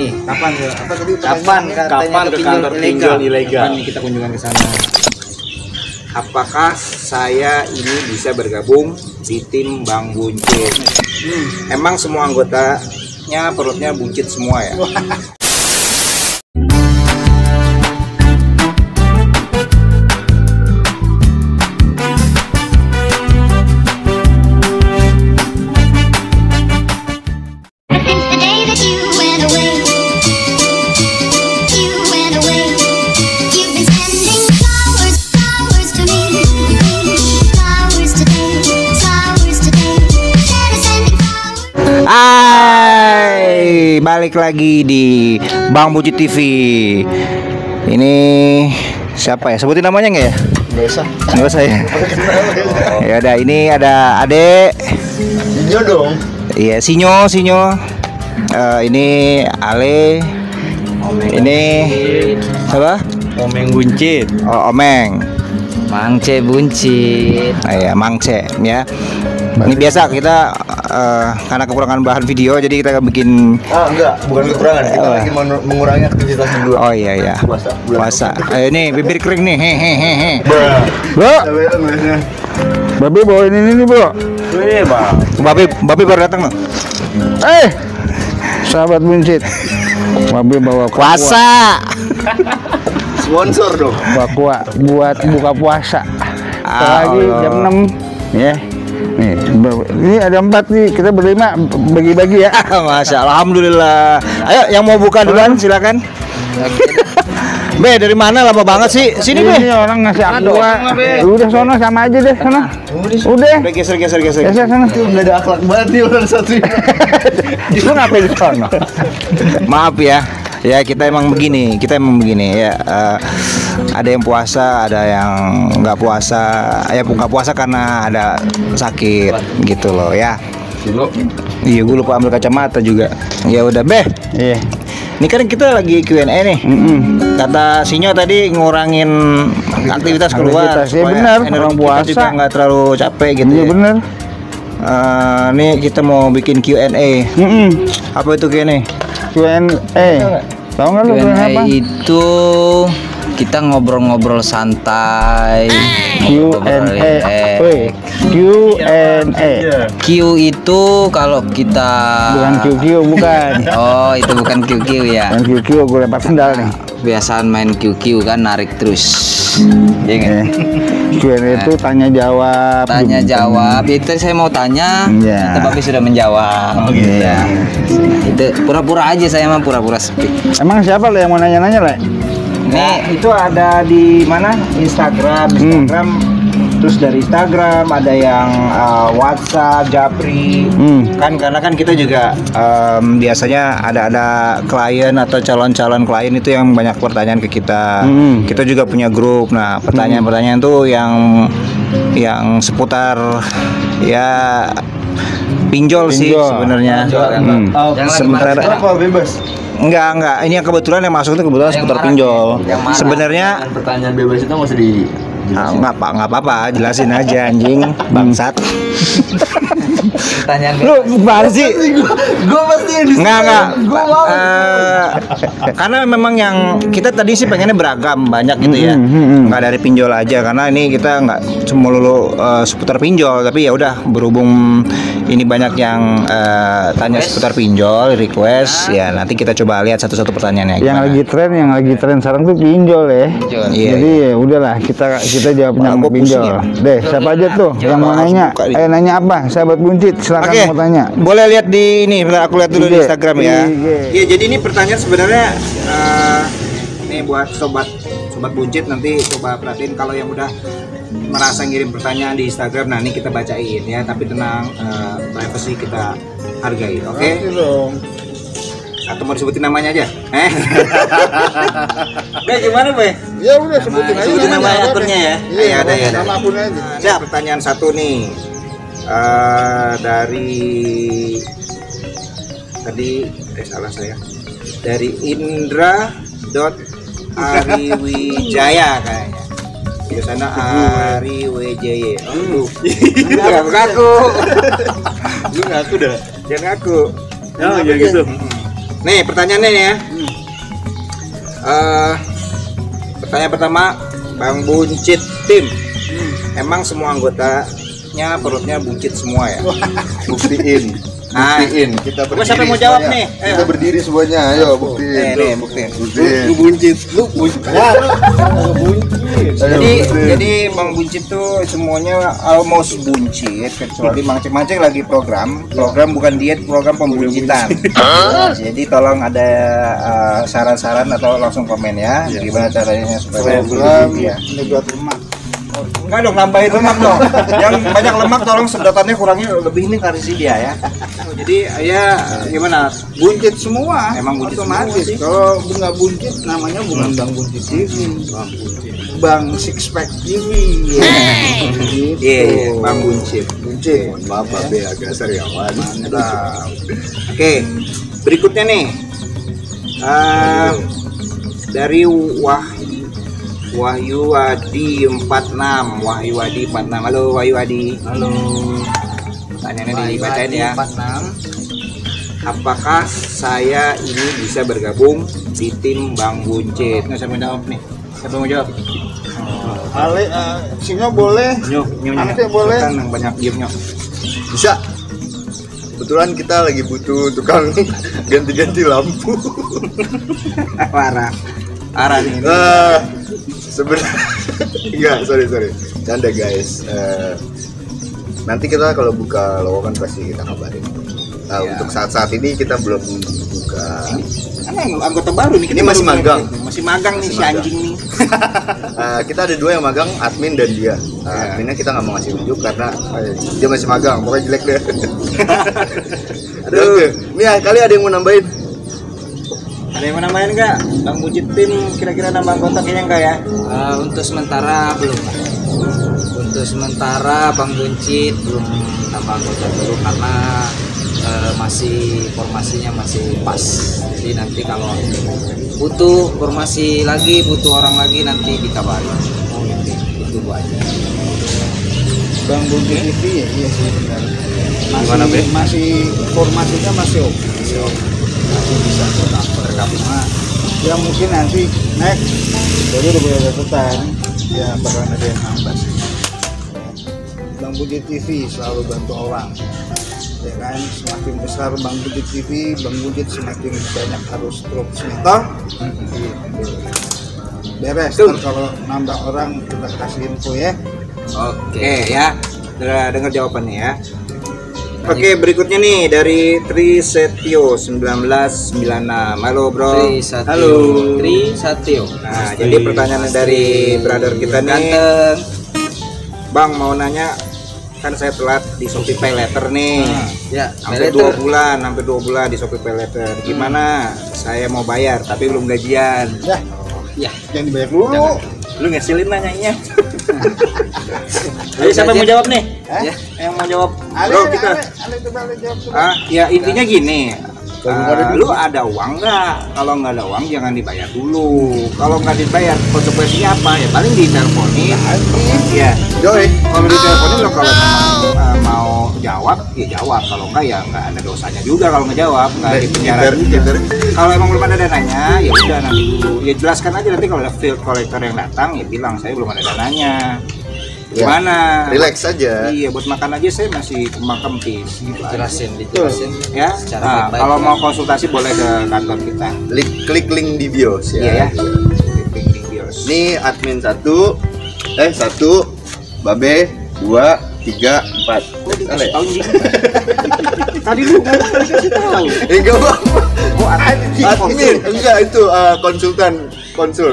nih? Kapan ya? Apa tadi? Kapan ke kantor pinjol ilegal? Kapan nih kita kunjungan ke sana? Apakah saya ini bisa bergabung di tim Bang Buncit? Emang semua anggotanya perutnya buncit semua ya? Hai, balik lagi di Bang Buncit TV. Ini siapa ya? Sebutin namanya nggak ya? Nggak usah ya. Ya udah, ini ada Ade. Sinyo dong. Iya, Sinyo. Ini Ale. Ini apa? Omeng Buncit. Oh, Omeng. Mangce Buncit. Ya, Mangce ya. Ini biasa kita karena kekurangan bahan video, jadi kita bikin. Enggak, bukan kekurangan. Kita lagi mengurangi aktivitas berdua. Oh iya. Puasa. Ini bibir kering nih. Hehehe. Bro. Babi bawa ini nih, Bro. Wih, Bang. Babi baru datang loh. Sahabat Buncit. Babi bawa puasa. Sponsor dong. Buat buka puasa. Lagi jam 6 ya. Nih, ini ada 4 nih, kita berlima bagi-bagi ya. Masya Allah, alhamdulillah. Ayo, yang mau buka duluan silakan. Be, dari mana lama banget sih? Sini Be. Ini orang ngasih aqua. Udah sono sama aja deh sana. Udah. Geser. Geser sana. Enggak ada akhlak banget nih orang satu. Lu ngapain di sono? Maaf ya. Ya kita emang begini ya. Ada yang puasa, ada yang nggak puasa. Ya nggak puasa karena ada sakit gitu loh ya. Iya, gue lupa ambil kacamata juga. Ya udah Beh. Iya. Ini kan kita lagi Q&A nih. Kata Sinyo tadi ngurangin aktivitas keluar ya benar, orang puasa kita juga nggak terlalu capek gitu. Iya ya. benar. Nih kita mau bikin Q&A. Apa itu Q&A? Q&A. Tahu nggak lu Q&A apa? itu kita ngobrol-ngobrol santai. Q&A. Q&A. Q itu kalau kita Bukan QQ, bukan. Oh, itu bukan QQ ya. Bukan QQ, gue lempar sendal nih. Biasaan main QQ kan narik terus. Iya kan? Q&A itu tanya jawab. Tanya jawab. Itu saya mau tanya, Iya. tapi sudah menjawab. Iya. Itu pura-pura aja, saya mah pura-pura sepi. Emang siapa lo yang mau nanya-nanya, Le? Nah, itu ada di mana? Instagram. Terus dari Instagram ada yang WhatsApp, Japri. Kan karena kan kita juga biasanya ada klien atau calon-calon klien itu yang banyak pertanyaan ke kita. Kita juga punya grup. Nah, pertanyaan-pertanyaan tuh yang seputar ya pinjol sih sebenarnya. Yang Sementara Apa bebas? Enggak. Ini yang kebetulan yang masuk itu kebetulan seputar pinjol. Sebenarnya Pertanyaan bebas itu nggak usah di. nggak apa-apa, jelasin aja anjing bangsat. Pertanyaan Lu gimana sih? Gue pasti yang di. Enggak. Karena memang yang kita tadi sih pengennya beragam banyak gitu ya. Nggak dari pinjol aja karena ini kita nggak cuma lulu seputar pinjol, tapi ya udah berhubung ini banyak yang tanya seputar pinjol, request ya nanti kita coba lihat satu-satu pertanyaannya. Yang lagi tren sekarang tuh pinjol ya. Iya. Jadi ya udahlah kita jawabnya sama pinjol. Deh, siapa aja tuh yang mau nanya? Nanya apa? Sahabat Buncit, silakan mau tanya. Boleh lihat di ini, bentar aku lihat dulu di Instagram ya. Iya, jadi ini pertanyaan sebenarnya ini buat sobat Buncit, nanti coba perhatiin kalau yang udah merasa ngirim pertanyaan di Instagram, nah ini kita bacain ya, tapi tenang, privacy kita hargai, oke? Atau mau disebutin namanya aja? Be, gimana Be? Ya udah sebutin aja. Sebutin nama akunnya ya? Iya, ada. nama akunnya aja. Siap. Pertanyaan satu nih. Dari tadi salah saya. Dari Indra.Ariwijaya kayaknya. Di sana Ariwijaya. Oh, enggak ngaku. Lu ngaku dah. Jangan ngaku. Ya gitu. Nih pertanyaannya nih ya. Pertanyaan pertama, Bang Buncit Tim. Emang semua anggotanya perutnya buncit semua ya? Buktiin. Buktiin. Kita Coba siapa yang mau jawab nih? Kita berdiri semuanya. Ayo buktiin. Nih, buktiin. Lu buncit. Jadi Bang Buncit tuh semuanya almost buncit kecuali mancing-mancing lagi program bukan diet, program pembuncitan. Jadi tolong ada saran-saran atau langsung komen ya, gimana caranya supaya ya. Nyedot lemak. Enggak dong, nambahin lemak dong. Yang banyak lemak tolong sedotannya kurangin lebih, ini karisi dia ya. Jadi ya gimana? Buncit semua. Emang buncit otomatis. semua sih. Kalau nggak buncit namanya bukan Bang Buncit TV. Bang Six Pack TV. Iya, Bang Buncit. Buncit. Maaf Babe agak seriawan. Mantap. Oke, berikutnya nih. Dari Wahyu Wadi 46. Wahyu Wadi 46. Halo Wahyu Wadi. Halo. Pertanyaannya dibacain ya. 46. Apakah saya ini bisa bergabung di tim Bang Buncit? Nggak, siapa yang jawab nih? Siapa mau jawab? Ale, Sinyo boleh. Nyonya. Angke boleh. Kan yang banyak diemnya. Bisa. Kebetulan kita lagi butuh tukang ganti-ganti lampu. Parah nih. Sebenarnya enggak, sorry. Canda guys. Nanti kita kalau buka lowongan pasti kita kabarin. Ya. Untuk saat ini kita belum buka. Karena yang anggota baru nih. Ini masih magang. Masih magang nih si anjing nih. Kita ada 2 yang magang, admin dan dia. Adminnya kita nggak mau ngasih unjuk karena dia masih magang, pokoknya jelek deh. Aduh. Nih kali ada yang mau nambahin? Ada yang mau nambahin nggak? Bang Buncit Tim kira-kira nambah anggota kayaknya enggak ya? Untuk sementara belum. Untuk sementara Bang Buncit belum tambah anggota dulu karena masih formasinya masih pas. Jadi nanti kalau butuh formasi lagi, butuh orang lagi nanti dikabarin. Itu aja. Bang Buncit TV ya, iya sih benar. Gimana, Bre? Masih formasinya masih oke. Masih bisa bergabung. Ya mungkin nanti next jadi udah boleh catatan. Ya bakalan ada yang nambah sih. Bang Buncit TV selalu bantu orang. Ya kan, semakin besar Bang Buncit TV, Bang Buncit semakin banyak harus terus nyetor. Beres. Ntar kalau nambah orang kita kasih info ya. Oke ya. Dengar jawabannya ya. Oke, berikutnya nih dari Trisetio 1996. Halo bro. Trisatyo. Nah, jadi pertanyaan dari brother kita nih. Ganteng. Bang mau nanya, kan saya telat di Shopee Pay Later nih. Ya, Hampir 2 bulan di Shopee Pay Later. Gimana? Saya mau bayar tapi belum gajian. Ya. Jangan dibayar dulu. Lu ngesilin nanyanya. Ayo siapa yang mau jawab nih? Ya. Yang mau jawab? Ale, Bro kita. Ale coba Ale jawab dulu. Ya intinya gini. Lu ada uang nggak? Kalau nggak ada uang jangan dibayar dulu. Kalau nggak dibayar konsekuensinya apa? Ya paling diteleponin. Ya. Joy. Kalau diteleponin lo kalau memang mau jawab ya jawab. Kalau nggak ya nggak ada dosanya juga kalau nggak jawab. Nggak di penjara juga. Kalau emang belum ada dananya ya udah nanti dulu. Ya jelaskan aja nanti kalau ada field collector yang datang ya bilang saya belum ada dananya. Gimana? Relax aja. Iya, buat makan aja saya masih kembang kempis. Dijelasin Ya. secara Nah, baik-baik kalau ya. mau konsultasi boleh ke kantor kita. Klik link di bios ya. Iya ya. Link di bios. Ini admin 1, Babe 2, 3, 4. Kasih tahu nih. Tadi lu ngomong kasih tahu. Enggak bang. Oh, Admin, enggak itu konsul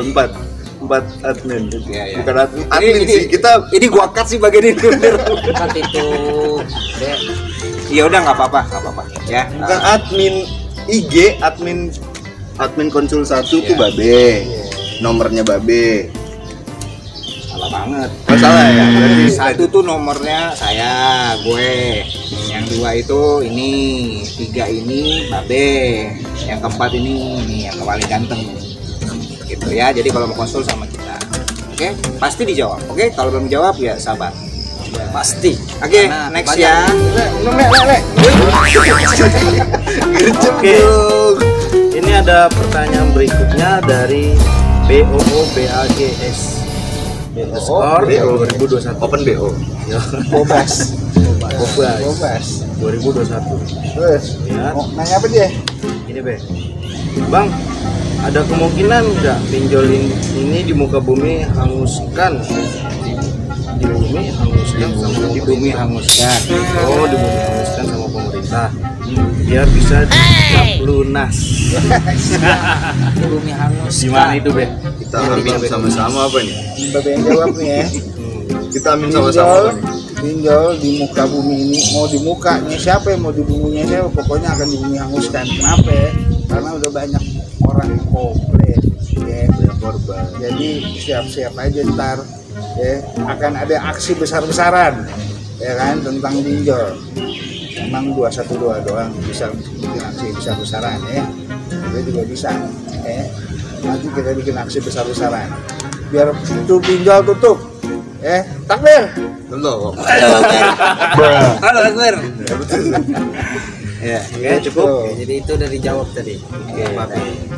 4 admin. Iya, iya. Bukan admin sih. Kita ini gua cut sih bagian itu. Kan itu. Ya udah nggak apa-apa ya. bukan admin IG, admin konsul 1 tuh Iya. Babe. Nomornya Babe. Salah banget. Masalah ya. Berarti 1 tuh nomornya saya, gue. Yang 2 itu ini, 3 ini Babe. Yang keempat ini yang paling ganteng. Gitu ya. Jadi kalau mau konsul sama kita, oke, pasti dijawab. Oke, kalau belum jawab ya sabar. Pasti. Oke, Karena next banyak- ya. gercep dong. ini ada pertanyaan berikutnya dari BOOBAGS. Skor 2021. Open BO. Bobas. Bobas 2021. Terus, Ya. mau nanya apa dia? Ini Be. Bang, ada kemungkinan nggak pinjol ini di muka bumi hanguskan? Di bumi hanguskan sama Di bumi hanguskan. Oh, di bumi hanguskan sama pemerintah. Biar bisa lunas. Di bumi hangus. Gimana itu, Be? Kita amin sama-sama apa nih? Mbak yang jawab nih ya. Kita amin sama-sama apa nih? Pinjol di muka bumi ini, mau di mukanya siapa, mau di buminya siapa, pokoknya akan di bumi hanguskan. Kenapa? Karena udah banyak orang yang komplain, ya. Banyak korban. Jadi siap-siap aja ntar, ya. Akan ada aksi besar-besaran, ya kan, tentang pinjol. Emang 212 doang bisa bikin aksi besar-besaran, ya. Kita juga bisa, ya. Nanti kita bikin aksi besar-besaran. Biar pintu pinjol tutup, ya. Takbir. Belum. Halo Akbar. Ya, Oke, cukup. Tuh. Jadi itu udah dijawab tadi. Oke.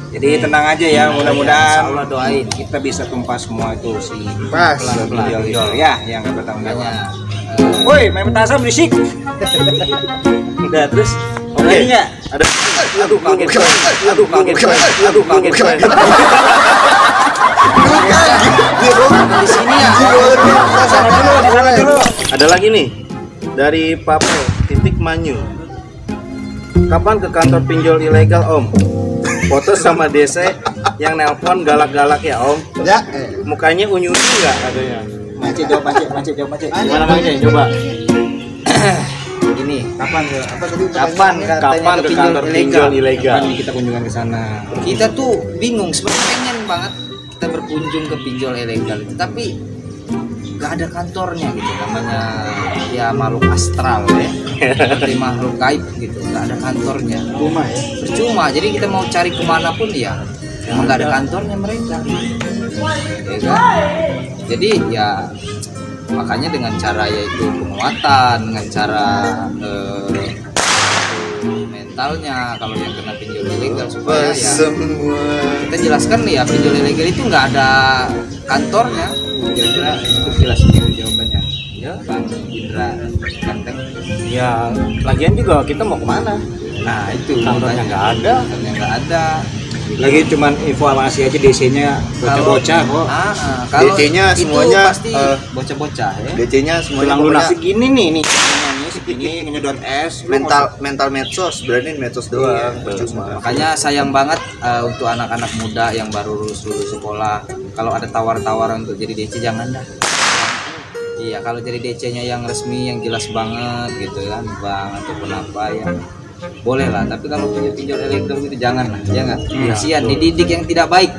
Jadi tenang aja ya, mudah-mudahan Allah doain. kita bisa tumpas semua itu si Pas. pinjol ya yang bertanggung jawab. Makanya Woi, main petasan berisik. Udah terus. Oke. Enggak? Ada aduh kaget. Aduh kaget. Aduh kaget. di sini ya. Ada lagi nih dari Pape titik Manyu. Kapan ke kantor pinjol ilegal Om? Foto sama DC yang nelpon galak-galak ya Om. Ya, Mukanya unyu enggak katanya. Macet jawab macet. Gimana Bang Jay? Coba. Ini kapan ya? Apa tadi? kapan Kapan ke kantor pinjol ilegal? Kapan kita kunjungan ke sana? kita tuh bingung sebenarnya, pengen banget kita berkunjung ke pinjol ilegal itu, tapi nggak ada kantornya gitu, namanya ya makhluk astral ya, seperti makhluk gaib gitu, nggak ada kantornya, Rumah ya. percuma. Jadi kita mau cari kemana pun ya emang nggak ada kantornya mereka, ya kan? Jadi ya makanya dengan cara yaitu penguatan, dengan cara mentalnya kalau yang kena pinjol ilegal, supaya ya Semua. kita jelaskan nih ya, pinjol ilegal itu nggak ada kantornya. Kira-kira cukup jelas gitu jawabannya ya Bang Indra Ganteng. Ya, lagian juga kita mau kemana? Nah itu Kantornya makanya. nggak ada. Kantornya nggak ada. Lagi cuman informasi aja DC-nya bocah-bocah kok. Kalau DC-nya itu semuanya, pasti bocah-bocah ya. DC-nya semuanya Tulang lunak pokoknya segini nih segini nyedot es. Lu mental medsos, berarti medsos doang, percuma. Makanya sayang banget untuk anak-anak muda yang baru lulus sekolah, kalau ada tawar-tawaran untuk jadi DC jangan dah. Iya, kalau jadi DC-nya yang resmi, yang jelas banget gitu kan, Bang, ataupun apa ya boleh lah. Tapi kalau pinjol ilegal gitu jangan lah, jangan. Kasihan, dididik yang tidak baik.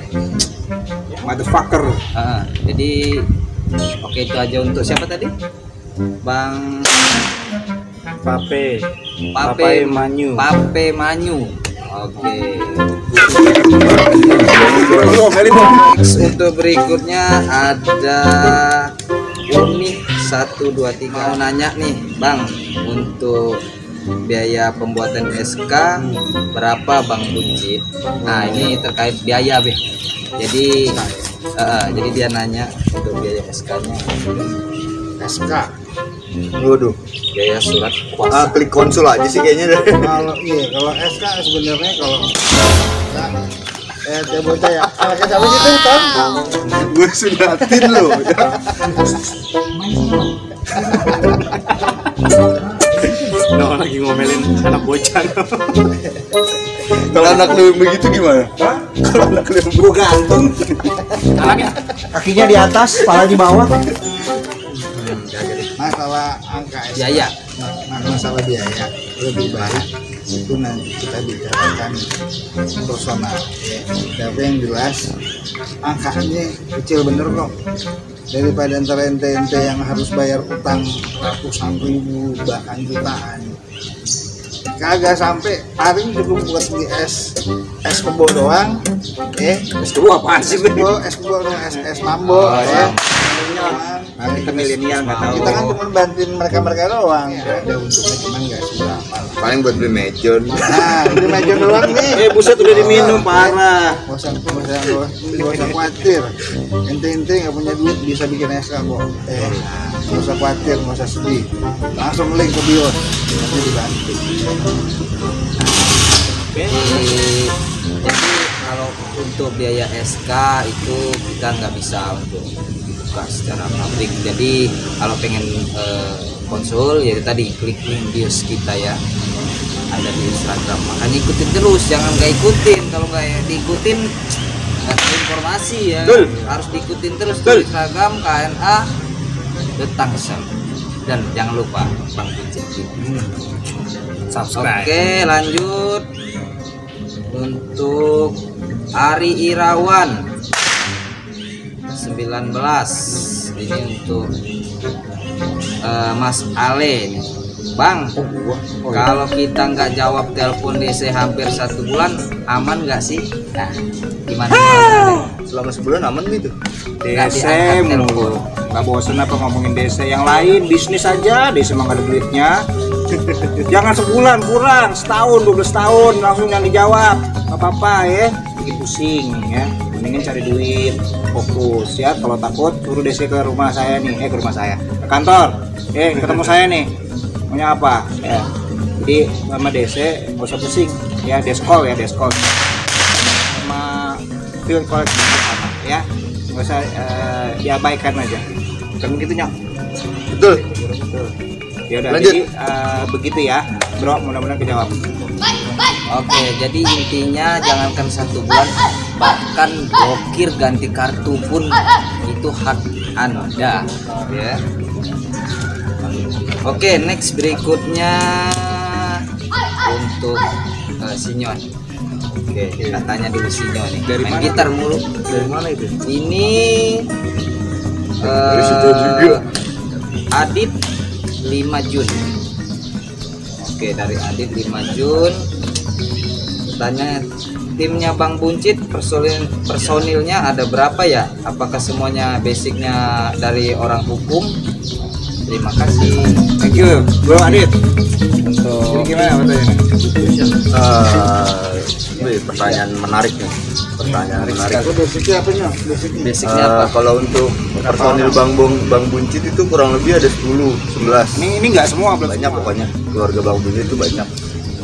motherfucker. Jadi oke, itu aja untuk siapa tadi? Bang Pape Pape Manyu. Pape Manyu. Oke. Untuk berikutnya ada Uni 123 mau nanya nih, Bang, untuk biaya pembuatan SK berapa Bang Buncit? Nah, ini terkait biaya, Be. Jadi dia nanya untuk biaya SK-nya. SK. Waduh. Biaya surat kuasa. Klik konsul aja sih kayaknya deh. Kalau SK sebenarnya kalau teh bocah ya. Kalau kita begitu kan. Gue sudah tin lo. Nah, lagi ngomelin anak bocah. Kalau anak lu begitu gimana? Kalau anak lu Gua gantung. Anaknya Kakinya di atas, kepala di bawah. Masalah angka SK. Biaya. Masalah biaya lebih baik itu nanti kita bicarakan personal ya. Tapi yang jelas angkanya kecil bener kok, daripada ntar ente yang harus bayar utang ratusan ribu bahkan jutaan. Kagak sampai, paling cukup buat beli es kebo doang. Es Terus apaan sih? kebo doang, es mambo ya. Nah, kita milenial nggak tahu. Kita kan cuma bantuin mereka doang. Ada untungnya cuman nggak seberapa. Paling buat beli mejon. Nah, ini meja doang nih. Buset udah diminum parah. Gak usah khawatir. Ente nggak punya duit bisa bikin SK kok. Gak usah khawatir, gak usah sedih. Langsung link ke bio. Nanti dibantu. Jadi kalau untuk biaya SK itu kita nggak bisa untuk buka secara publik. Jadi kalau pengen konsul ya tadi klik link bios kita ya, ada di Instagram. Makanya ikutin terus, jangan nggak ikutin. Kalau nggak diikutin nggak ada informasi ya. Harus diikutin terus di Instagram KNA The Tangsel. Dan jangan lupa Bang Buncit. Subscribe. Oke, lanjut untuk Ari Irawan 19. Ini untuk Mas Ale. Bang, kalau kita nggak jawab telepon DC hampir 1 bulan, aman nggak sih? Nah, gimana? Selama sebulan aman gitu. Nggak DC diangkat mulu. Nggak bosen apa ngomongin DC yang lain, bisnis aja. DC emang gak ada duitnya. Jangan sebulan, kurang setahun, 12 tahun langsung yang dijawab. Gak apa-apa ya, bikin pusing ya. Mendingan cari duit, fokus ya. Kalau takut suruh DC ke rumah saya nih, ke rumah saya, ke kantor. Ketemu saya nih. Maunya apa? Ya. Jadi sama DC nggak usah pusing ya, deskol ya, deskol. Sama field collection sama ya. Nggak usah diabaikan aja. Kan gitu Nyok. Betul. Ya udah, Lanjut. jadi begitu ya, Bro. Mudah-mudahan kejawab. Oke, jadi intinya jangankan 1 bulan, bahkan blokir ganti kartu pun itu hak Anda ya. Oke, next berikutnya untuk Sinyon. Oke, kita tanya dulu Sinyon nih. Dari Main mana? gitar mulu. Dari mana itu? Ini Dari situ juga. Adit 5 Jun. Oke, dari Adit 5 Jun. Tanya timnya Bang Buncit, personilnya ada berapa ya? Apakah semuanya basicnya dari orang hukum? Terima kasih. Thank you, Bro Adit. Untuk Jadi gimana katanya? Ini pertanyaan menarik nih. Pertanyaan menarik. Itu basicnya apa nih? basicnya apa? Kalau untuk personil Bang Buncit itu kurang lebih ada 10-11. Ini nggak semua, belum Banyak semua. pokoknya. Keluarga Bang Buncit itu banyak.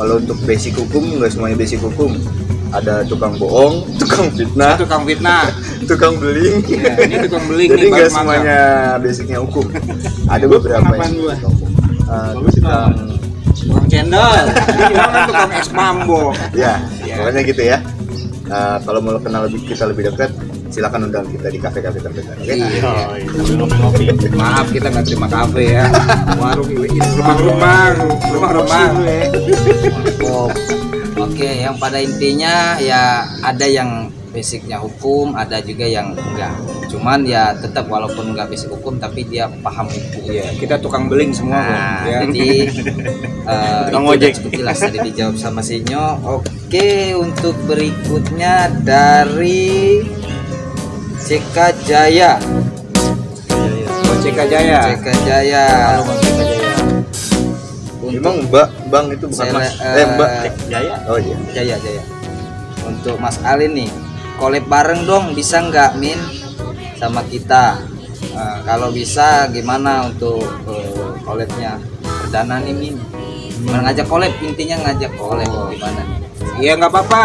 Kalau untuk basic hukum nggak semuanya basic hukum. Ada tukang bohong, tukang fitnah, Tukang fitnah. tukang beling. Ya, ini tukang beling Jadi nih, nggak baru magang. semuanya basicnya hukum. Ada beberapa apaan yang gua? tukang Tukang cendol. Ini kan tukang es mambo. ya, Ya. pokoknya gitu ya. Kalau mau kenal kita lebih dekat, silakan undang kita di kafe-kafe terdekat. Oke? Iya. Maaf kita nggak terima kafe ya. Warung rumah-rumah. Oke, yang pada intinya ya ada yang basicnya hukum, ada juga yang enggak. Cuman ya tetap walaupun enggak basic hukum tapi dia paham hukum. Iya, kita tukang beling semua kok. Nah, Ya. jadi Tukang itu ojek. udah cukup jelas tadi dijawab sama Sinyo. Oke, untuk berikutnya dari CK Jaya. CK Jaya. CK Jaya. Emang Bang itu bukan Mas? Mbak. Jaya. Oh iya. Jaya. Untuk Mas Ali nih, collab bareng dong, bisa nggak Min sama kita? Kalau bisa gimana untuk collabnya? Perdana nih Min. Gimana ngajak collab, intinya ngajak collab gimana? Iya nggak apa-apa.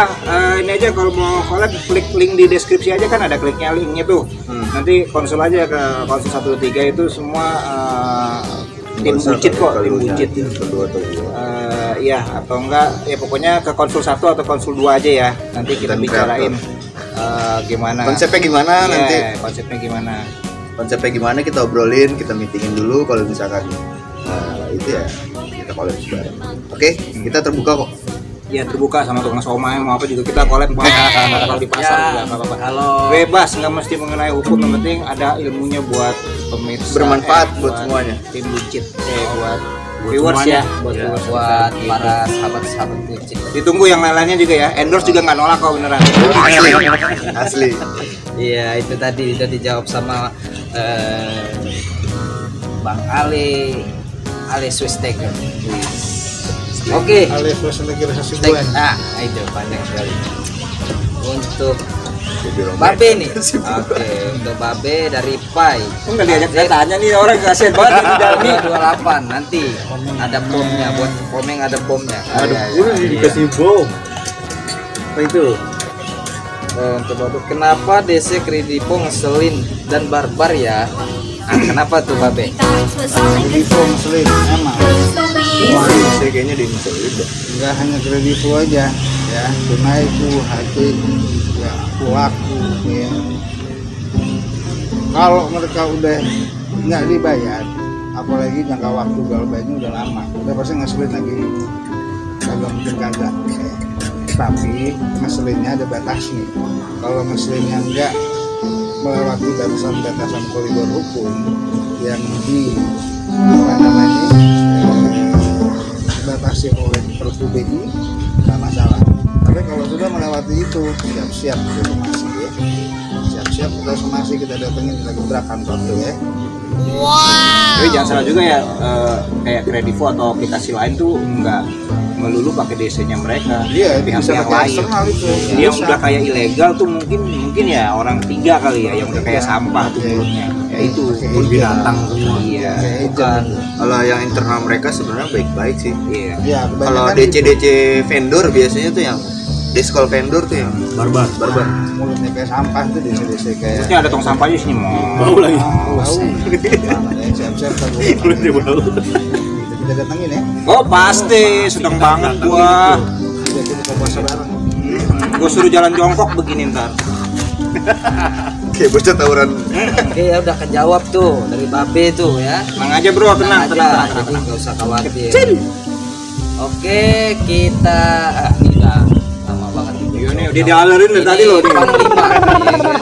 Ini aja kalau mau collab klik link di deskripsi aja, kan ada kliknya, linknya tuh. Nanti konsul aja ke konsul 123 itu semua tim buncit kok, tim buncit. Kedua atau dua. Iya atau enggak ya pokoknya ke konsul 1 atau konsul 2 aja ya. Nanti kita Dan bicarain gimana. Konsepnya gimana Iya, nanti? konsepnya gimana. Konsepnya gimana kita obrolin, kita meetingin dulu. Kalau misalkan itu ya kita collab bareng. Oke, kita terbuka kok. Ya terbuka sama tukang somai mau apa juga kita collab mau kalau di pasar juga nggak apa-apa. Kalau Bebas, nggak mesti mengenai hukum, yang penting ada ilmunya buat pemirsa, Bermanfaat buat semuanya. tim buncit, buat viewers semuanya. ya, buat Ya. viewers buat gitu. para sahabat-sahabat kucing. Ditunggu yang lain-lainnya juga ya, endorse juga nggak nolak kok beneran. Asli. Iya, itu tadi udah dijawab sama Bang Ale Schwarzenegger. Oke. Ale Schwarzenegger Steak. Hasibuan. Nah, itu panjang sekali. Untuk Jadi orang Babe nih. Oke, untuk Babe dari Pai. Enggak diajak saya tanya nih orang kasihan banget di dalam nih. 28 nanti ada bomnya buat komeng, ada bomnya. dikasih bom. Apa itu? Untuk Babe, kenapa DC Kredipo ngeselin dan barbar ya? Nah, kenapa tuh Babe? Kredivo ngeselin emang. saya kayaknya di Indonesia udah. Enggak hanya Kredivo aja ya, Tunaiku, hati, ya aku ya. Kalau mereka udah nggak dibayar, apalagi jangka waktu galbanya udah lama, udah pasti ngeselin lagi. Kagak mungkin kagak. Tapi ngeselinnya ada batasnya. Kalau ngeselinnya enggak melewati batasan-batasan koridor hukum yang dibatasi oleh Perpu BI, nggak masalah. Tapi kalau sudah melewati itu, siap-siap kita somasi ya. Siap-siap kita somasi, kita datengin, kita gebrak kantor tuh ya. Tapi jangan salah juga ya, kayak Kredivo atau aplikasi lain tuh nggak melulu pakai DC-nya mereka. Iya, bisa pihak-pihak pakai lain. eksternal itu. Jadi yang udah kayak ilegal tuh mungkin ya orang 3 kali ya, yang udah kayak sampah tuh mulutnya. Ya itu pun binatang semua. Iya. Bukan. Kalau yang internal mereka sebenarnya baik-baik sih. Iya. Ya, Kalau kebanyakan DC vendor biasanya tuh yang diskol vendor tuh yang barbar. mulutnya kayak sampah tuh DC kayak. Terusnya ada tong sampahnya sini mau. Bau lagi. Bau. Siap-siap kita kita datengin ya. Oh pasti, sedang banget gua. Kita buka puasa bareng. Gua suruh jalan jongkok begini ntar. Kayak bocah tawuran. Oke, ya udah kejawab tuh dari Babe tuh ya. Tenang aja bro, tenang. Jadi nggak usah khawatir. Oke, kita ini udah lama banget nih. Iya nih, udah dialerin dari tadi loh. Bang Lima.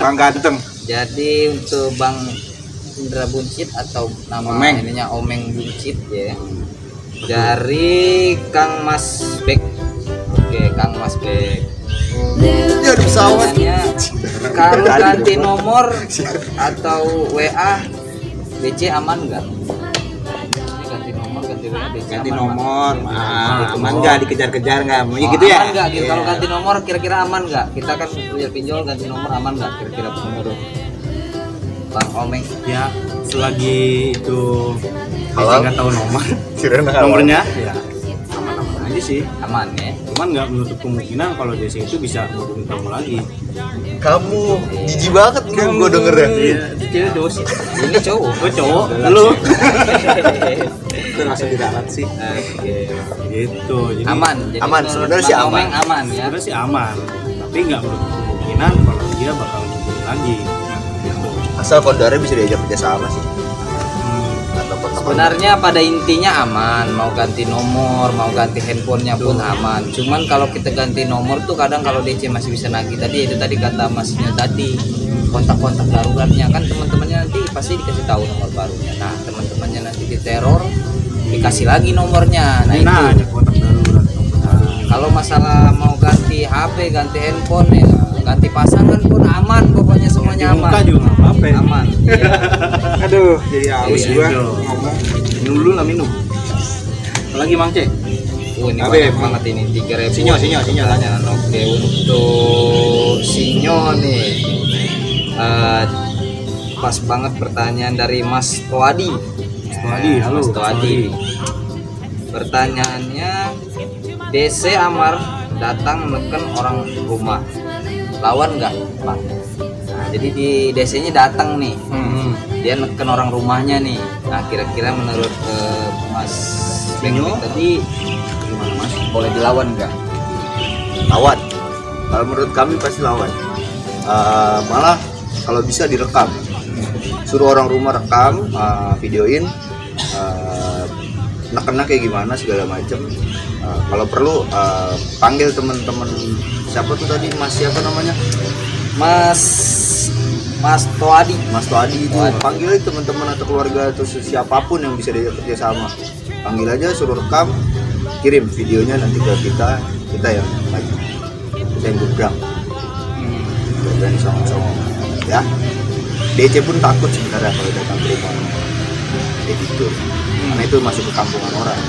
Bang ganteng. Jadi untuk Bang Indra Buncit atau nama Omeng. ininya Omeng Buncit ya. Dari Kang Mas Bek. Oke, Kang Mas Bek. Ya di pesawat. Pertanyaannya, kalau ganti nomor atau WA BC aman nggak? Ini ganti nomor, ganti WA BC Ganti aman, nomor, Bang? aman nggak dikejar-kejar nggak? Mau Oh, gitu ya? aman nggak? Gitu. Iya. Kalau ganti nomor kira-kira aman nggak? Kita kan punya pinjol, ganti nomor aman nggak? Kira-kira menurut Bang Omeng? Ya, selagi itu Halal. nggak tahu Kirain nomornya, ya aman-aman aja sih. Aman ya? Cuman nggak menutup kemungkinan kalau DC itu bisa hubungin kamu lagi. Kamu jijik banget kan gue denger ya. Iya, itu cewek dosis. Ini cowok. Gue cowok, lu Itu langsung didarat sih. Oke. gitu. Jadi Aman. Jadi Aman, menurut sebenarnya sih Bang aman. Omeng aman ya. sebenarnya sih aman, tapi nggak menutup kemungkinan kalau dia bakal hubungin lagi. Gitu. Asal kondarnya bisa diajak kerja sama sih. Atau Sebenarnya pada intinya aman, mau ganti nomor, mau ganti handphonenya pun aman. Cuman kalau kita ganti nomor tuh kadang kalau DC masih bisa nagih tadi itu tadi kata masnya tadi kontak-kontak daruratnya kan teman-temannya nanti pasti dikasih tahu nomor barunya. Nah teman-temannya nanti diteror dikasih lagi nomornya. Nah itu ada kontak darurat. kalau masalah mau ganti HP, ganti handphone ya, ganti pasangan pun aman, pokoknya semuanya Muka aman. juga nggak apa-apa. Aman. Iya. Aduh, jadi haus Iya, gua iya. ngomong. Minum dulu lah minum. Apalagi Mang Cek? Ini Abe, banyak banget ini 3.000. Sinyo. Pertanyaan. Oke, untuk Sinyo nih. Pas banget pertanyaan dari Mas Toadi. Toadi, halo. Mas Toadi. Pertanyaannya, DC Amar datang menekan orang rumah. Lawan nggak, Pak? Nah, jadi di DC-nya datang nih. Dia neken orang rumahnya nih. Nah, kira-kira menurut Mas Benyo tadi gimana Mas? Boleh dilawan nggak? lawan. Kalau menurut kami pasti lawan. Malah kalau bisa direkam. Suruh orang rumah rekam, videoin, neken kayak gimana segala macem. Kalau perlu panggil teman-teman siapa tuh tadi Mas siapa namanya? Mas Toadi. Mas Toadi itu panggil aja teman-teman atau keluarga atau siapapun yang bisa diajak kerja sama. Panggil aja, suruh rekam, kirim videonya nanti ke kita yang lagi, kita yang gebrak. Berani sama-sama ya. DC pun takut sebenarnya kalau datang ke rumah. editur. Karena itu masuk ke kampungan orang.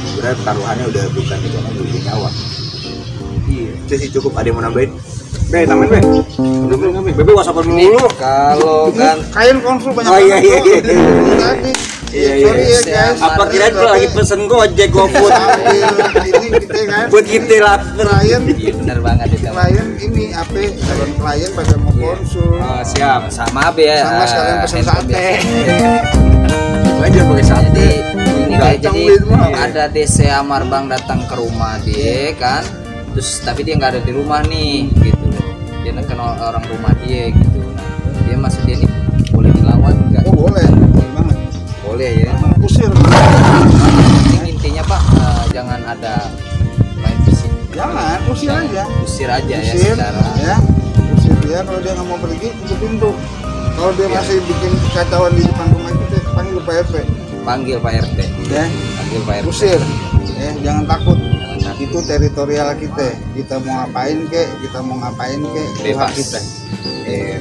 Sebenarnya taruhannya udah bukan di sana, udah nyawa. Iya. Itu sih cukup. Ada yang mau nambahin? Be, tambahin be. Bebe whatsappan mulu. Kalau kan Kain konsul banyak. Oh iya iya iya. Tadi. Iya, Sorry ya iya. guys. Apa kirain lu lagi pesen Gojek GoFood? Ini kita kan. Buat kita lapar. Klien, iya bener banget itu. klien ini apa? Calon klien pada mau konsul. Oh, siap. Sama be ya. Sama sekalian pesen handphone sate. biasa. Aja pakai sate. Jadi ini kayak Datang jadi beli semua. ada DC Amar Bang datang ke rumah dia kan. Terus tapi dia nggak ada di rumah nih gitu loh. Dia kenal orang rumah dia gitu. Nah, dia maksud dia nih boleh dilawan nggak? Oh boleh. Banget. Boleh ya. Kusir. Intinya Pak jangan ada main fisik. Jangan, usir aja. Usir aja ya Usir, secara. ya. Usir dia kalau dia nggak mau pergi tutup pintu. Kalau dia masih bikin kacauan di depan rumah kita panggil Pak RT. Panggil Pak RT. Ya, Panggil Pak RT. usir. Ya, jangan takut. Jangan takut. Itu teritorial kita. Kita mau ngapain kek, kita mau ngapain kek, itu hak Bebas. kita.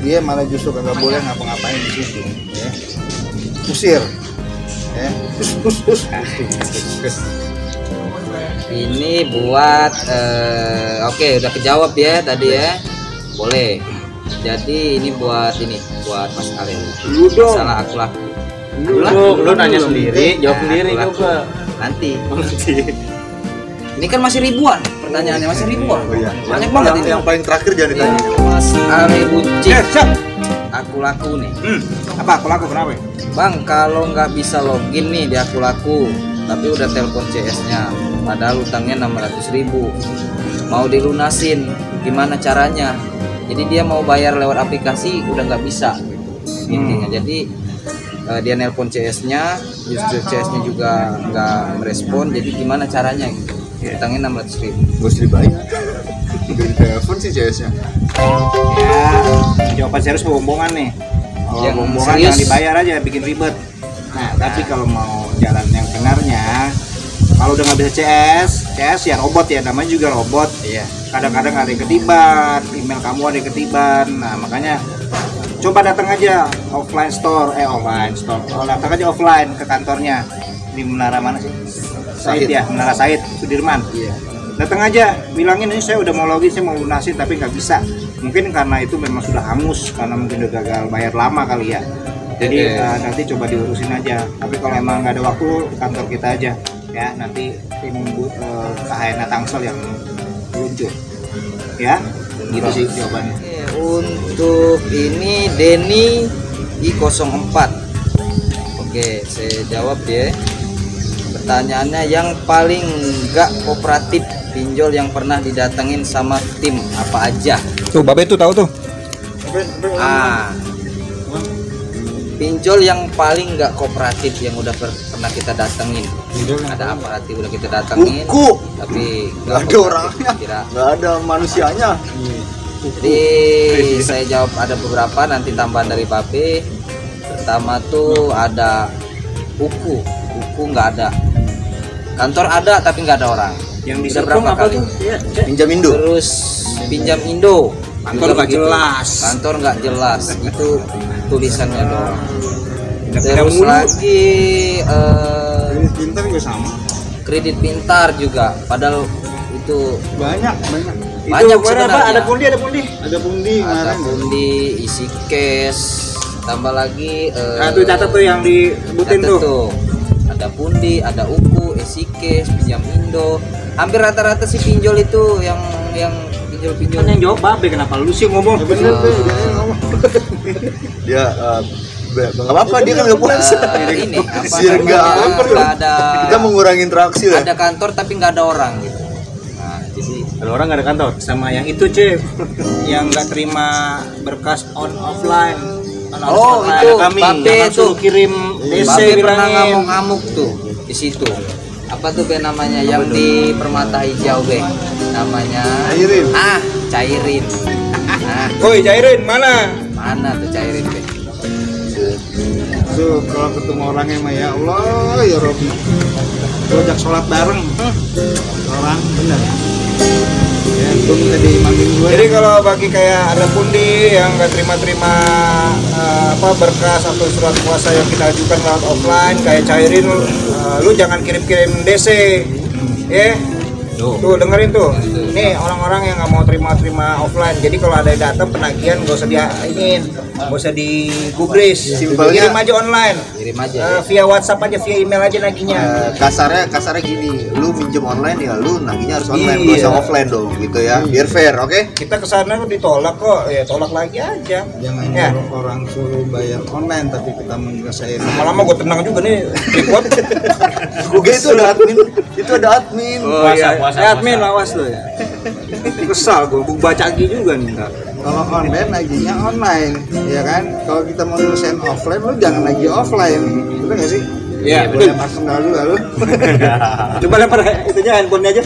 Dia malah justru kagak boleh ngapa-ngapain di situ. Ya. Usir. Ya. Ini buat oke udah kejawab ya tadi ya. Boleh. Jadi ini buat Mas Alil. Lu dong. Salah aku laku. Lu nanya sendiri, jawab sendiri Aku laku. coba. Nanti. Ini kan masih ribuan pertanyaannya, masih ribuan. Oh iya. Banyak banget ini. Yang paling terakhir jangan ditanya. Mas Alil Bucin. Siap. Aku laku nih. Apa aku laku kenapa? Bang, kalau nggak bisa login nih di aku laku, tapi udah telepon CS-nya, padahal utangnya 600.000, mau dilunasin, gimana caranya? Jadi dia mau bayar lewat aplikasi udah nggak bisa, intinya. Jadi dia nelpon CS-nya, justru CS-nya juga nggak merespon, jadi gimana caranya? Utangnya 600.000. Gak usah dibayar. Udah di telepon sih CS-nya. Ya, jawaban serius bohong-bohongan nih. Kalau Yang bohong-bohongan serius. jangan dibayar aja, bikin ribet. Nah, tapi kalau mau jalan yang benarnya, kalau udah nggak bisa CS ya robot ya, namanya juga robot. Iya. Kadang-kadang ada yang ketiban, email kamu ada yang ketiban. Nah, makanya coba datang aja offline store. Oh, datang aja offline ke kantornya di Menara mana sih? Said ya, Menara Said, Sudirman. Iya. Datang aja, bilangin ini saya udah mau login, saya mau lunasin tapi nggak bisa. Mungkin karena itu memang sudah hangus, karena mungkin udah gagal bayar lama kali ya. Jadi nanti coba diurusin aja. Tapi kalau emang nggak ada waktu, kantor kita aja ya. Nanti tim KHN Tangsel yang luncur. Ya, gitu sih jawabannya. Oke, untuk ini Denny I04. Oke, saya jawab ya. Pertanyaannya, yang paling nggak kooperatif pinjol yang pernah didatengin sama tim apa aja? Tuh, Babe tuh tahu tuh. Pinjol yang paling nggak kooperatif yang udah pernah kita datengin. Ada aparatif udah kita datengin, Buku. tapi Nggak ada kooperatif, orangnya. kira. Nggak ada manusianya. Jadi saya jawab ada beberapa, nanti tambahan dari Babe. Pertama tuh ada Uku nggak ada. Kantor ada tapi nggak ada orang. Yang di Udah Serpong berapa apa kali? tuh? Ya, Pinjam Indo. Terus pinjam Indo. Kantor Juga nggak begitu. jelas. Kantor nggak jelas. Itu tulisannya doang. Pindah-pindah Terus mulu. lagi Ini pintar juga sama. kredit pintar juga. Padahal itu Banyak. banyak Itu mana, sebenarnya. Pak? Ada pundi. Ada pundi Ada kemarin. pundi, isi cash, tambah lagi Nah, tuh catat tuh yang disebutin catat tuh. ada pundi, ada uku, isi cash, pinjam Indo. Hampir rata-rata sih pinjol itu yang pinjol-pinjol. Kan yang jawab Babe, kenapa lu sih ngomong? Ya bener deh, dia ngomong. Dia nggak apa-apa, dia kan nggak puasa. Ini apa Siar namanya, nggak nggak ada Kita mengurangi interaksi lah. ada kantor tapi nggak ada orang gitu. Nah, jadi Ada orang nggak ada kantor. Sama yang itu, Cep, yang nggak terima berkas offline. Oh, itu kami Babe jangan tuh. suruh kirim DC Babe pernah bilangin. ngamuk-ngamuk tuh di situ. Apa tuh be namanya yang di Permata Hijau be? Namanya Cairin. Cairin. Nah, Woi, Cairin mana? mana tuh Cairin be? Tuh kalau ketemu orangnya mah ya Allah ya Robi. Diajak sholat bareng. Orang bener. Ya Itu tadi manggil gue. Jadi kalau bagi kayak ada pundi yang nggak terima-terima berkas atau surat kuasa yang kita ajukan lewat offline, kayak cairin, lu jangan kirim-kirim DC, ya. Tuh dengerin tuh, nih orang-orang yang nggak mau terima offline. Jadi kalau ada data penagihan nggak usah nggak usah digubris, kirim aja online, Kirim aja. via WhatsApp aja, via email aja naginya. Kasarnya gini, lu minjem online ya lu naginya harus online, Iya. nggak usah offline dong gitu ya, biar fair, oke? Kita kesana ditolak kok, ya tolak lagi aja. Jangan Ya. nyuruh orang suruh bayar online tapi kita menyelesaikan. Lama-lama gue tenang juga nih, report. Oke, itu ada admin, Admin awas lo ya. Kesal gue, baca lagi juga nih. Kalau online naginya online, ya kan? Kalau kita mau nyelesain offline, lu jangan lagi offline, betul nggak sih? Iya, Boleh betul. personal dulu lalu. Coba lempar itunya, handphonenya aja.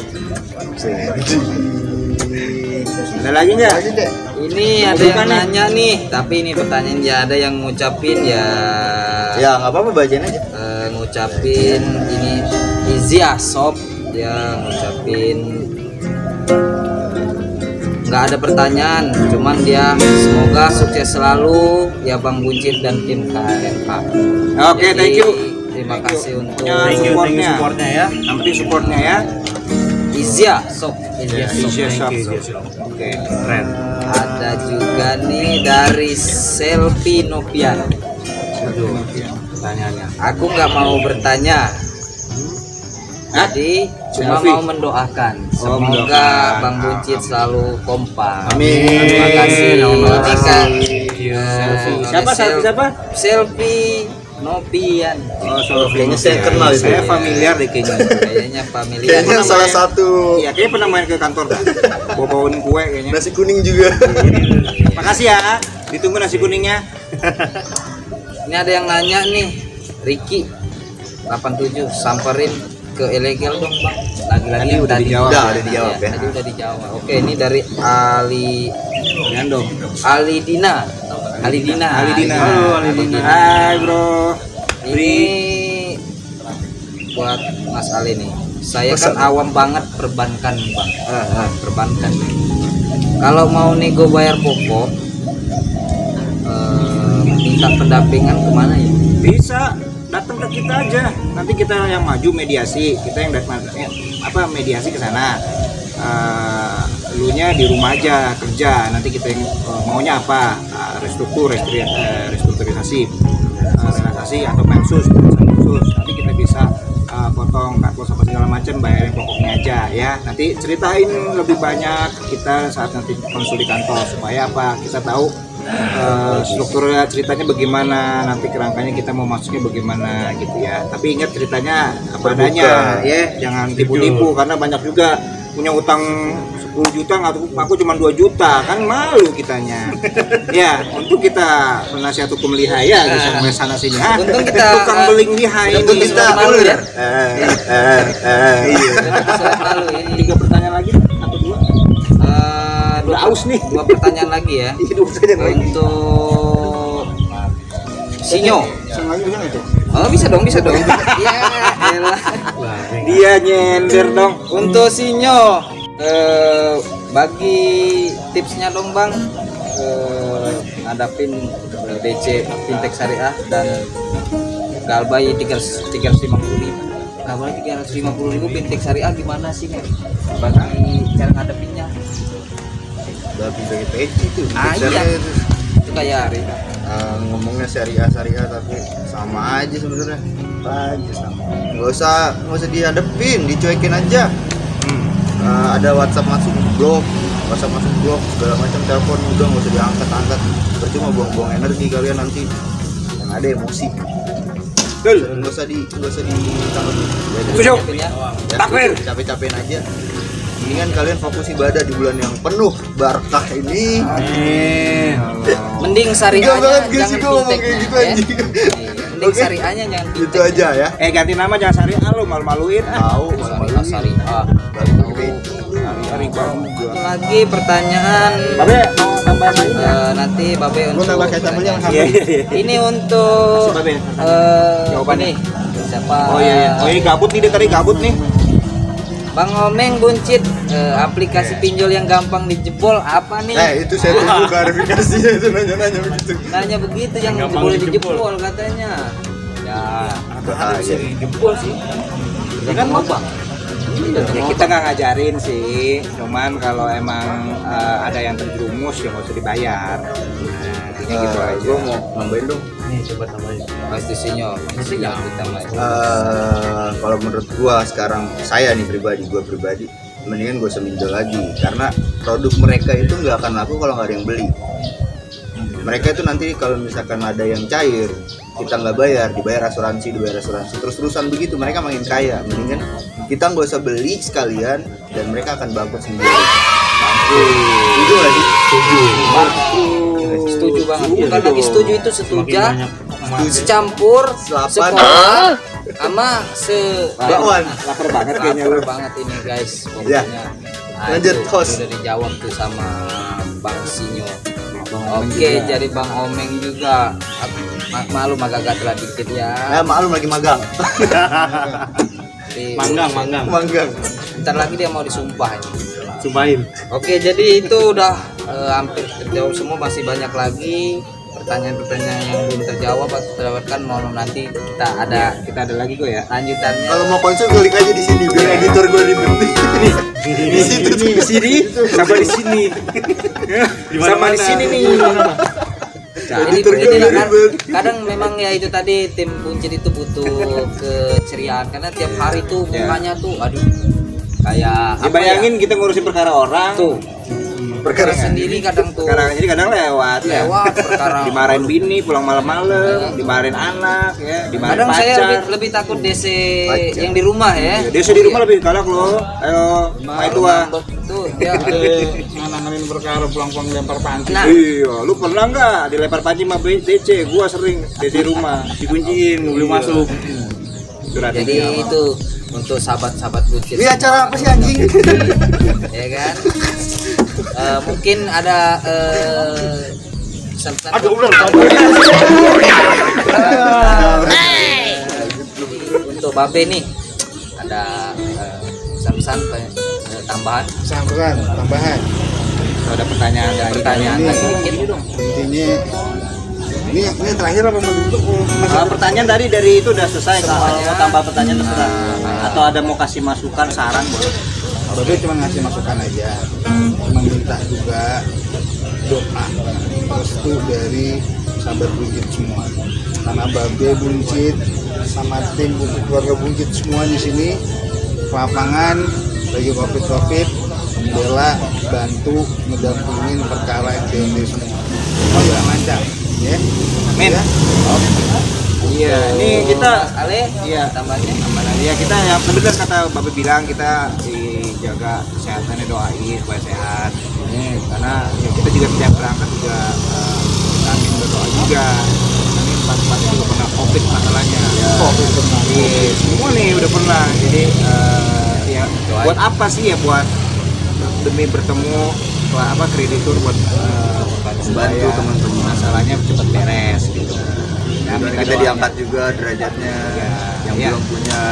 Ada lagi nggak? Lagi deh. Ini ada yang nanya nih, tapi ini pertanyaan dia, ada yang ngucapin ya. Ya nggak apa-apa, bacain aja. Ngucapin ini Izia Shop, dia ngucapin nggak ada pertanyaan, cuman dia semoga sukses selalu ya Bang Buncit dan tim KRH. Oke, Jadi, thank you. Terima kasih untuk Thank you supportnya. supportnya ya. Nanti supportnya ya. Izia Shop. Izia Shop. Oke, keren. Ada juga nih dari Selfie Nopian. Aduh, pertanyaannya. Aku nggak mau bertanya, jadi cuma Selfie. mau mendoakan. Semoga mendoakan. Bang Buncit selalu kompak. Amin. Terima kasih. Terima Ini kan Siapa? Siapa? Selfie Nopian. Oh, soal Kayaknya saya kenal itu. Saya familiar deh kayaknya. Kayaknya familiar. Kayaknya salah satu Iya, kayaknya pernah main ke kantor dah. Bawa-bawain kue kayaknya. nasi kuning juga. Makasih ya. Ditunggu nasi kuningnya. Ini ada yang nanya nih, Ricky 87 samperin ke ilegal dong Bang. Lagi-lagi Tadi udah dijawab. Udah dijawab ya. Tadi udah dijawab. Oke, ini dari Ali Gandong. Alidina. Halo Alidina. Hai bro. Ini buat Mas Ali nih. Saya kan awam banget perbankan Bang. Perbankan. Kalau mau nego bayar pokok, minta pendampingan kemana ya? Bisa datang ke kita aja. Nanti kita yang maju mediasi. Kita yang mediasi ke sana. Elunya di rumah aja kerja. Nanti kita yang maunya apa? Restrukturisasi, relaksasi atau pensus. Nanti kita bisa potong karpos apa segala macam, bayarin pokoknya aja ya. Nanti ceritain lebih banyak kita saat nanti konsul di kantor supaya apa? Kita tahu strukturnya ceritanya bagaimana, nanti kerangkanya kita mau masuknya bagaimana gitu ya. Tapi ingat ceritanya apa adanya ya, jangan tipu-tipu karena banyak juga punya utang 10 juta aku cuma 2 juta kan malu kitanya. Ya, untuk kita penasihat hukum lihai ya bisa sampai sana sini. Untung kita tukang beling lihai untung ini. kita malu ya. Iya. Lalu ini 3 pertanyaan lagi atau 2? Udah aus nih. 2 pertanyaan lagi ya. Untuk Sinyo. Oh, bisa dong. Ya, elah. Dia nyender dong. Untuk Sinyo, bagi tipsnya dong Bang, ngadapin DC fintech syariah dan Galbay 350.000. Galbay 350.000 fintech syariah gimana sih nih? Bagi cara ngadepinnya? Udah pindah peci tuh. Iya. Itu kayak Ngomongnya syariah tapi sama aja sebenarnya. Nggak usah dihadepin, dicuekin aja. Ada WhatsApp masuk blok segala macam, telepon udah nggak usah diangkat, percuma buang-buang energi kalian, nanti yang ada emosi. Nggak usah Setuju. ya. Takbir. Capek-capekin aja. Mendingan kalian fokus ibadah di bulan yang penuh barakah ini. Mending syariahnya Enggak banget jangan sih gua ngomong fintechnya, kayak gitu, ya. anjing. Iya, mending Oke. syariahnya jangan Itu fintechnya. aja ya. Ganti nama jangan syariah lu malu-maluin. Tahu Syariah syariah. Riba. Satu lagi pertanyaan. Babe mau tambahan lagi nggak? Nanti Babe Lu untuk nambah kecap aja Iya. ini untuk Makasih, Babe. jawabannya Jawabannya. siapa? Oh iya. Oh ini gabut nih, dia tadi gabut nih. Bang Omeng buncit, aplikasi pinjol yang gampang dijebol apa nih? Itu saya tunggu klarifikasinya itu nanya-nanya begitu. Nanya begitu yang boleh dijebol katanya. Ya, bisa dijebol sih. Kan mau bang. Ya kita nggak ngajarin sih, cuman kalau emang ada yang terjerumus ya nggak usah dibayar. Nah, intinya gitu aja. Gue mau nambahin dong. Nih coba tambahin. Pasti sinyal kita mah. Kalau menurut gua sekarang gua pribadi mendingan gua seminjol lagi karena produk mereka itu nggak akan laku kalau nggak ada yang beli. Mereka itu nanti kalau misalkan ada yang cair kita nggak bayar, dibayar asuransi terus-terusan begitu, mereka makin kaya. Mendingan kita nggak usah beli sekalian dan mereka akan bangkrut sendiri. Setuju nggak sih? Setuju banget. Bukan lagi setuju, itu setuju. Campur sekolah sama bakwan. Lapar banget kayaknya lu. Lapar banget ini guys. Ya. Pokoknya. Lanjut, itu host. udah dijawab tuh sama Bang Sinyo. Oke, jadi Bang Omeng juga maklum agak telat dikit ya. Maklum lagi magang. Manggang. Ntar lagi dia mau disumpah ini. Sumpahin. Oke, jadi itu udah hampir terjawab semua, masih banyak lagi pertanyaan-pertanyaan yang belum terjawab atau terlewatkan. Mau nanti kita ada lagi kok ya lanjutannya. Kalau mau konsul klik aja di sini biar editor gue ribet. Di situ tuh. Di sini sama di sini. Sama di sini nih. Jadi kadang memang ya itu tadi tim buncit itu butuh keceriaan karena tiap hari tuh mukanya tuh aduh kayak Bayangin kita ngurusin perkara orang tuh perkara sendiri kadang tuh jadi kadang lewat perkara dimarahin bini pulang malam-malam, dimarahin anak ya, dimarahin kadang pacar. saya lebih takut DC yang di rumah ya. DC di rumah lebih galak loh. Ayo, main tua. Tuh dia nanganin perkara pulang-pulang lempar panci. Nah. Iya, lu pernah nggak dilempar panci sama DC? Gua sering DC rumah dikunciin, belum masuk. jadi itu untuk sahabat-sahabat buncit. Ini acara apa sih anjing? Ya kan? Mungkin ada pesan-pesan. Aduh ular. Untuk Babe nih ada pesan-pesan tambahan. Tambahan. Kalau ada pertanyaan Lagi dikit dong. Intinya ini terakhir apa bentuk? pertanyaan dari itu udah selesai. Kalau mau tambah pertanyaan terserah. Atau ada mau kasih masukan, saran boleh. Babe cuma ngasih masukan aja, cuma minta juga doa restu dari sahabat buncit semua, karena Babe buncit sama tim keluarga buncit semua di sini lapangan lagi covid membela, bantu mendampingin perkara NTT semua. Semua juga lancar, ya. Amin. Ya? Iya, ini kita Ale tambahnya aman. Ya kita yang benar kata Babe bilang, kita dijaga kesehatannya, doain supaya sehat. Karena ya kita juga setiap berangkat juga kami berdoa juga. Ini pas juga pernah COVID masalahnya. COVID pernah. Semua nih udah pernah. Jadi ya buat apa sih ya, buat demi bertemu kreditur buat Bantu teman-teman masalahnya cepat beres gitu. Ya, kita diangkat juga derajatnya yang belum punya.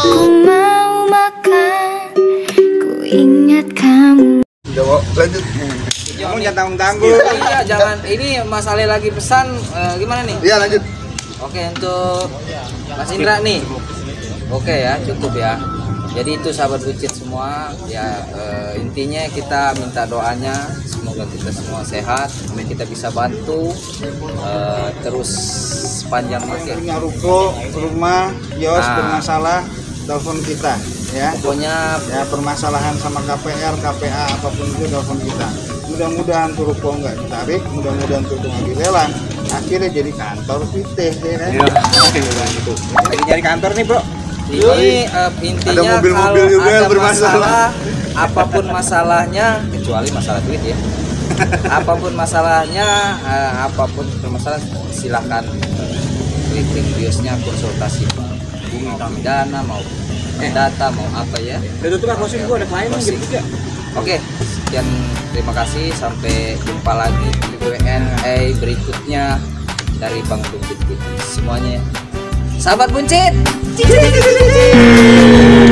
Ku mau makan, ku ingat kamu. Lanjut. Kamu jangan tanggung-tanggung. Iya, jangan. Ini Mas Ale lagi pesan gimana nih? Iya lanjut. Oke, untuk Mas Indra nih. Oke ya, cukup ya. Jadi itu sahabat buncit semua ya, intinya kita minta doanya semoga kita semua sehat, kita bisa bantu terus panjang masa. Punya ruko, rumah, kios bermasalah, telepon kita ya. Pokoknya Ya permasalahan sama KPR, KPA apapun itu telepon kita. Mudah-mudahan tuh ruko nggak ditarik, mudah-mudahan tuh nggak dilelang. Akhirnya jadi kantor PT ya kan? Lagi nyari kantor nih, Bro. ini intinya Ada mobil-mobil kalau juga ada yang bermasalah. masalah, apapun masalahnya kecuali masalah duit ya. Apapun masalahnya, apapun permasalahan silahkan klik link biosnya, konsultasi mau pidana, mau data, mau apa ya. Udah tutup aku sih, gua ada klien gitu juga. Oke, sekian, terima kasih, sampai jumpa lagi di Q&A berikutnya dari Bang Buncit. Semuanya Sahabat buncit.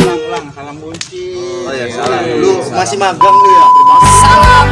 Ulang, salam buncit. Oh ya salah. Lu masih magang lu ya. Salam